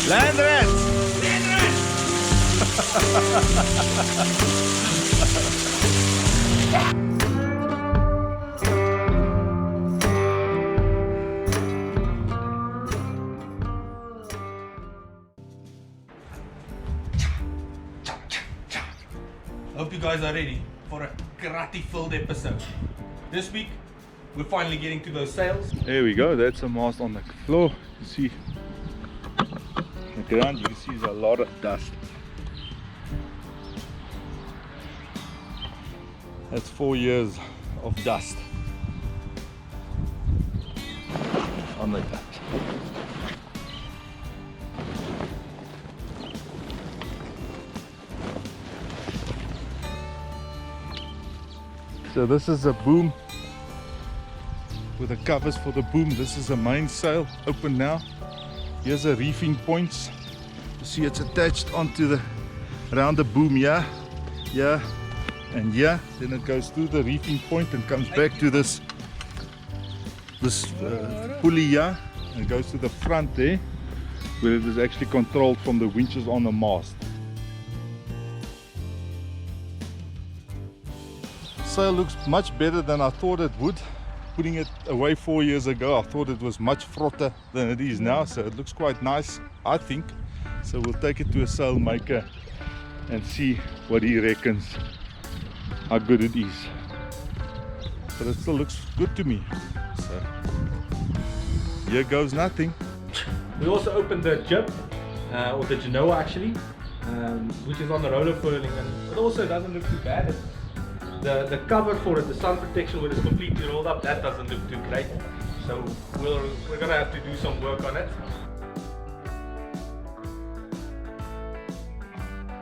Land rats! Hope you guys are ready for a karate-filled episode. This week, we're finally getting to those sails. There we go, that's a mast on the floor. You see, the ground, you can see there's a lot of dust. That's 4 years of dust on the yacht. So this is a boom with the covers for the boom. This is a mainsail, open now. Here's the reefing points. You see it's attached onto the around the boom here, here and here. Then it goes through the reefing point and comes back to this pulley here, and it goes to the front there, where it is actually controlled from the winches on the mast. Sail looks much better than I thought it would. Putting it away 4 years ago, I thought it was much frotter than it is now, so it looks quite nice, I think. So we'll take it to a sail maker and see what he reckons how good it is. But it still looks good to me. So here goes nothing. We also opened the jib, or the Genoa actually, which is on the roller furling, and it also doesn't look too bad. The cover for it, the sun protection, when it's completely rolled up, that doesn't look too great. So we're gonna have to do some work on it.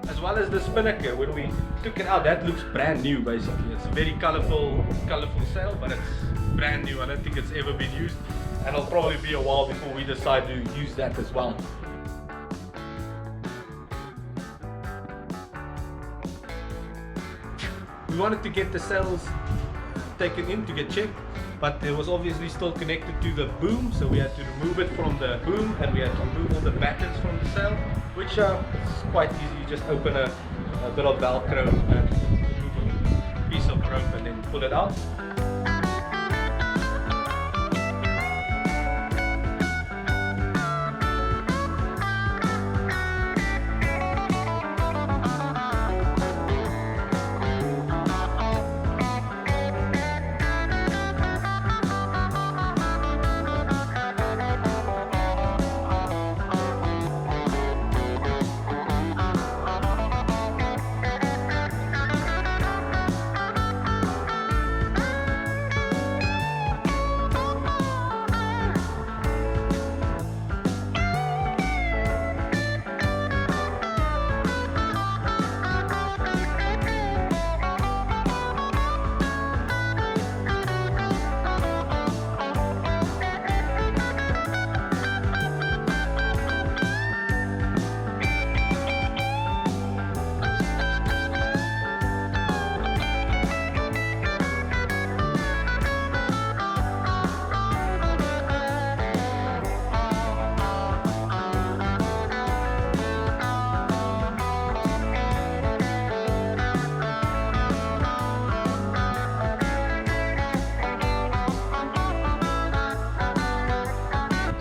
As well as the spinnaker, when we took it out, that looks brand new basically. It's a very colourful sail, but it's brand new. I don't think it's ever been used, and it'll probably be a while before we decide to use that as well. We wanted to get the sails taken in to get checked, but it was obviously still connected to the boom, so we had to remove it from the boom, and we had to remove all the battens from the sail, which is quite easy. You just open a bit of Velcro and remove a piece of rope and then pull it out.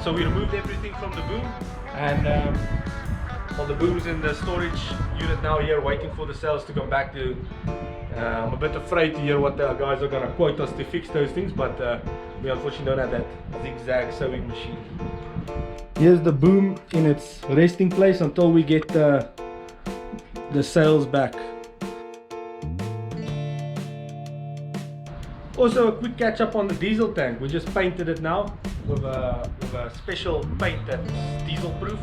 So we removed everything from the boom, and well, the boom's in the storage unit now here, waiting for the sails to come back to. I'm a bit afraid to hear what the guys are going to quote us to fix those things, but we unfortunately don't have that zigzag sewing machine. Here's the boom in its resting place until we get the sails back. Also, a quick catch up on the diesel tank. We just painted it now with a special paint that's diesel proof.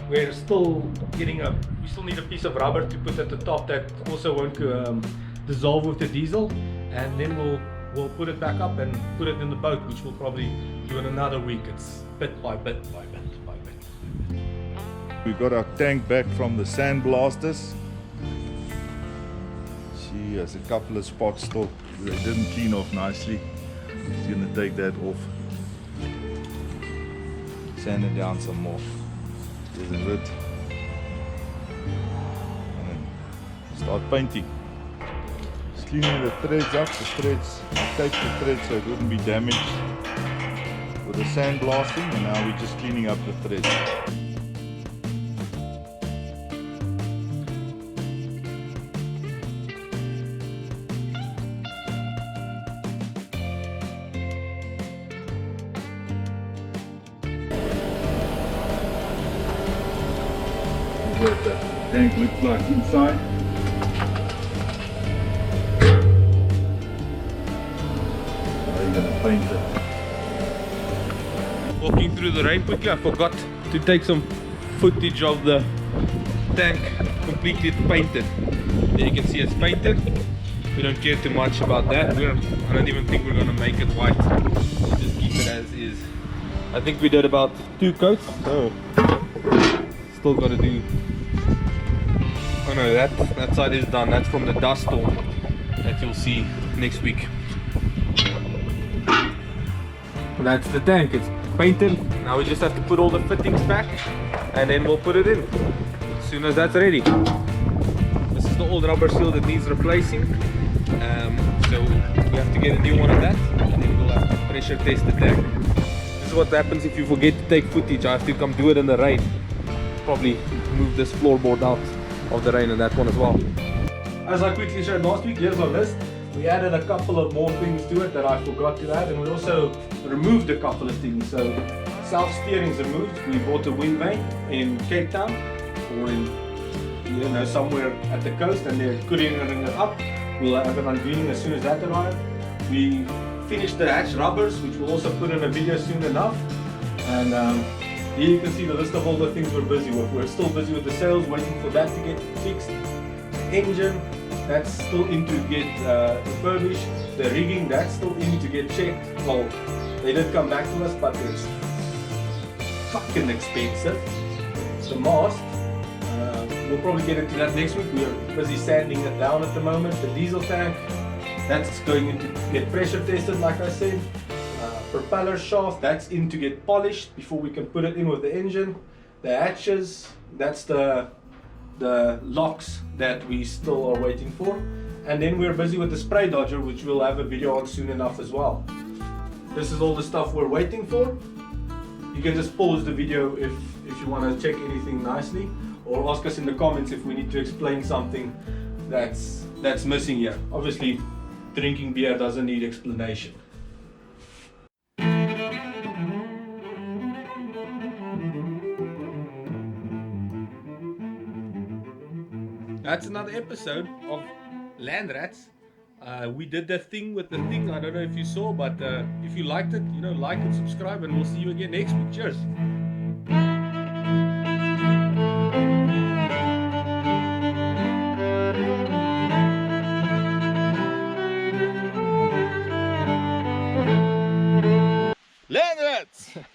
We're still getting we still need a piece of rubber to put at the top that also won't dissolve with the diesel, and then we'll put it back up and put it in the boat, which we'll probably do in another week. It's bit by bit by bit by bit. We got our tank back from the sandblasters. See, there's a couple of spots still they didn't clean off nicely. Just gonna take that off, sand it down some more. There's a lid. And then start painting. Just cleaning the threads up. The threads, I taped the threads so it wouldn't be damaged with the sandblasting, and now we're just cleaning up the threads. What the tank looks like inside. Now you're gonna paint it. Walking through the rain quickly, I forgot to take some footage of the tank completely painted. There you can see it's painted. We don't care too much about that. I don't even think we're gonna make it white. We'll just keep it as is. I think we did about 2 coats, so still gotta do. Oh no, that side is done. That's from the dust storm that you'll see next week. That's the tank. It's painted. Now we just have to put all the fittings back, and then we'll put it in as soon as that's ready. This is the old rubber seal that needs replacing, so we have to get a new one of that, and then we'll have to pressure test the tank. This is what happens if you forget to take footage. I have to come do it in the rain. Probably move this floorboard out of the rain and that one as well. As I quickly showed last week, here's our list. We added a couple of more things to it that I forgot to add, and we also removed a couple of things. So self-steering is removed. We bought a wind vane in Cape Town, or in somewhere at the coast, and they're couriering it up. We'll have an unveiling as soon as that arrives. We finished the hatch rubbers, which we'll also put in a video soon enough. And here you can see the list of all the things we're busy with. We're still busy with the sails, waiting for that to get fixed. The engine, that's still in to get refurbished. The rigging, that's still in to get checked. Well, they did come back to us, but it's fucking expensive. The mast, we'll probably get into that next week. We are busy sanding it down at the moment. The diesel tank, that's going in to get pressure tested, like I said. Propeller shaft, that's in to get polished before we can put it in with the engine. The hatches, that's the locks that we still are waiting for. And then we're busy with the spray dodger, which we'll have a video on soon enough as well. This is all the stuff we're waiting for. You can just pause the video if you want to check anything nicely, or ask us in the comments if we need to explain something that's missing here. Obviously, drinking beer doesn't need explanation. That's another episode of Land Rats. We did that thing with the thing. I don't know if you saw, but if you liked it, like and subscribe, and we'll see you again next week. Cheers.